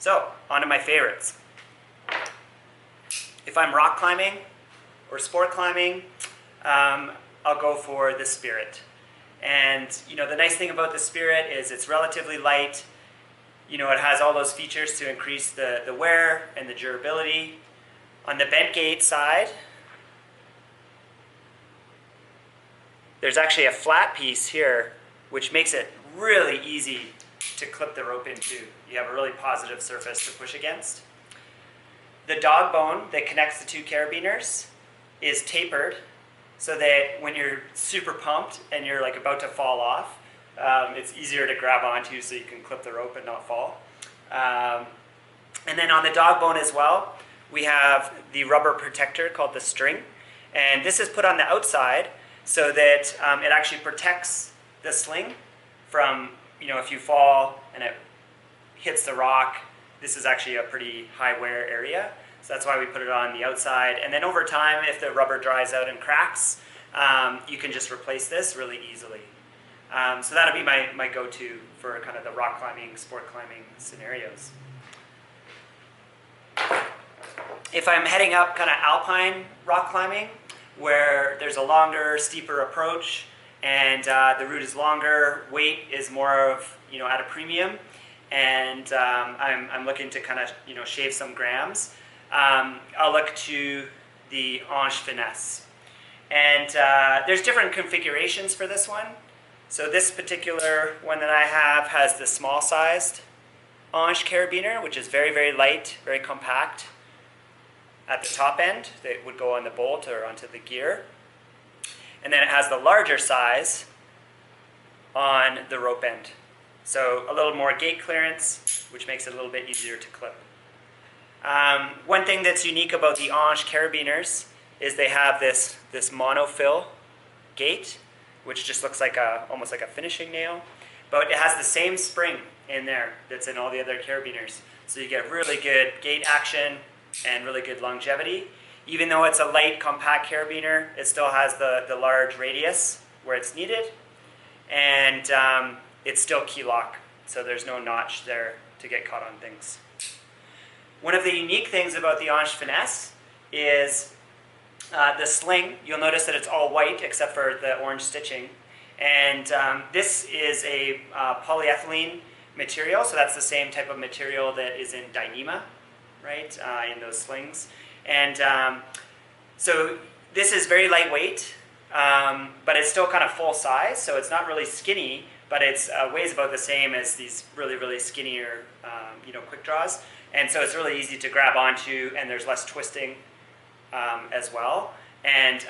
So, on to my favorites. If I'm rock climbing or sport climbing, I'll go for the Spirit. And the nice thing about the Spirit is it's relatively light. It has all those features to increase the wear and the durability. On the bent gate side, there's actually a flat piece here, which makes it really easy to clip the rope into. You have a really positive surface to push against. The dog bone that connects the two carabiners is tapered so that when you're super pumped and you're like about to fall off, it's easier to grab onto so you can clip the rope and not fall. And then on the dog bone as well, we have the rubber protector called the string. And this is put on the outside so that it actually protects the sling from, if you fall and it hits the rock, this is actually a pretty high wear area. So that's why we put it on the outside. And then over time, if the rubber dries out and cracks, you can just replace this really easily. So that'll be my go-to for kind of the rock climbing, sport climbing scenarios. If I'm heading up kind of alpine rock climbing, where there's a longer, steeper approach, and the route is longer, weight is more of, at a premium, and I'm looking to kind of, shave some grams, I'll look to the Amish Finesse. And there's different configurations for this one. So this particular one that I have has the small-sized Amish carabiner, which is very, very light, very compact. At the top end, that would go on the bolt or onto the gear. And then it has the larger size on the rope end. So a little more gate clearance, which makes it a little bit easier to clip. One thing that's unique about the Amish carabiners is they have this monofill gate, which just looks like almost like a finishing nail. But it has the same spring in there that's in all the other carabiners. So you get really good gate action and really good longevity. Even though it's a light, compact carabiner, it still has the large radius where it's needed. And it's still key lock, so there's no notch there to get caught on things. One of the unique things about the Amish Finesse is the sling. You'll notice that it's all white except for the orange stitching. And this is a polyethylene material, so that's the same type of material that is in Dyneema, right, in those slings. And so this is very lightweight, but it's still kind of full size, so it's not really skinny, but it weighs about the same as these really, really skinnier, Quickdraws. And so it's really easy to grab onto, and there's less twisting as well. And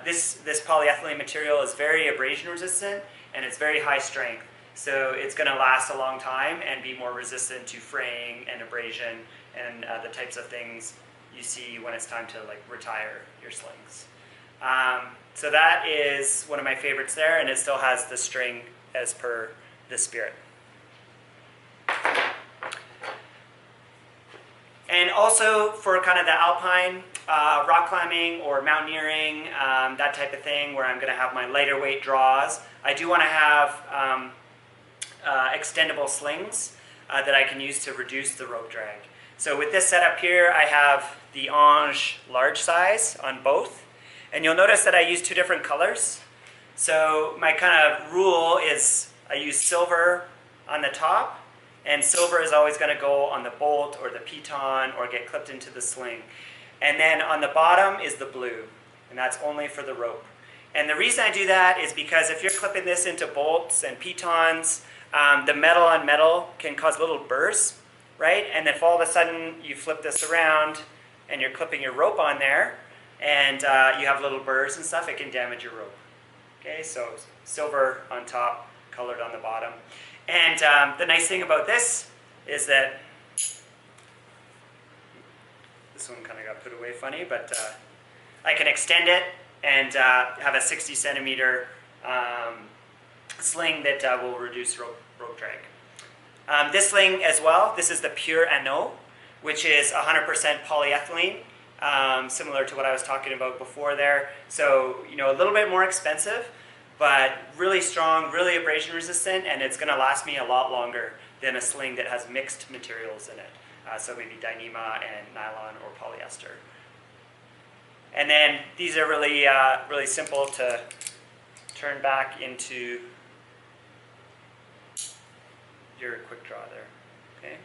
this polyethylene material is very abrasion resistant, and it's very high strength. So it's going to last a long time and be more resistant to fraying and abrasion and the types of things you see when it's time to retire your slings. So that is one of my favorites there, and it still has the string as per the Spirit. And also for kind of the alpine rock climbing or mountaineering, that type of thing where I'm going to have my lighter weight draws, I do want to have extendable slings that I can use to reduce the rope drag. So with this setup here, I have the Amish large size on both. And you'll notice that I use two different colors. So my kind of rule is I use silver on the top, and silver is always going to go on the bolt or the piton or get clipped into the sling. And then on the bottom is the blue, and that's only for the rope. And the reason I do that is because if you're clipping this into bolts and pitons, the metal on metal can cause little burrs, right? And if all of a sudden you flip this around and you're clipping your rope on there, and you have little burrs and stuff, it can damage your rope. Okay, so silver on top, colored on the bottom. And the nice thing about this is that this one kind of got put away funny, but I can extend it and have a 60 centimeter sling that will reduce rope drag. This sling as well, this is the Pure Anneau, which is 100% polyethylene, similar to what I was talking about before there. So, a little bit more expensive, but really strong, really abrasion resistant, and it's going to last me a lot longer than a sling that has mixed materials in it. So maybe Dyneema and nylon or polyester. And then these are really, really simple to turn back into your quick draw there. Okay.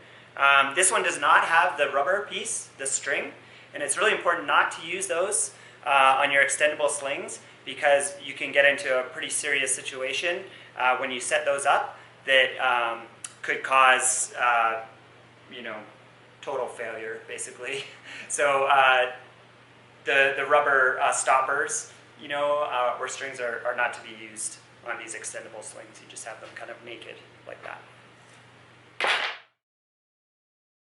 This one does not have the rubber piece, the string, and it's really important not to use those on your extendable slings, because you can get into a pretty serious situation when you set those up that could cause, total failure, basically. So the rubber stoppers, or strings are not to be used on these extendable slings. You just have them kind of naked like that.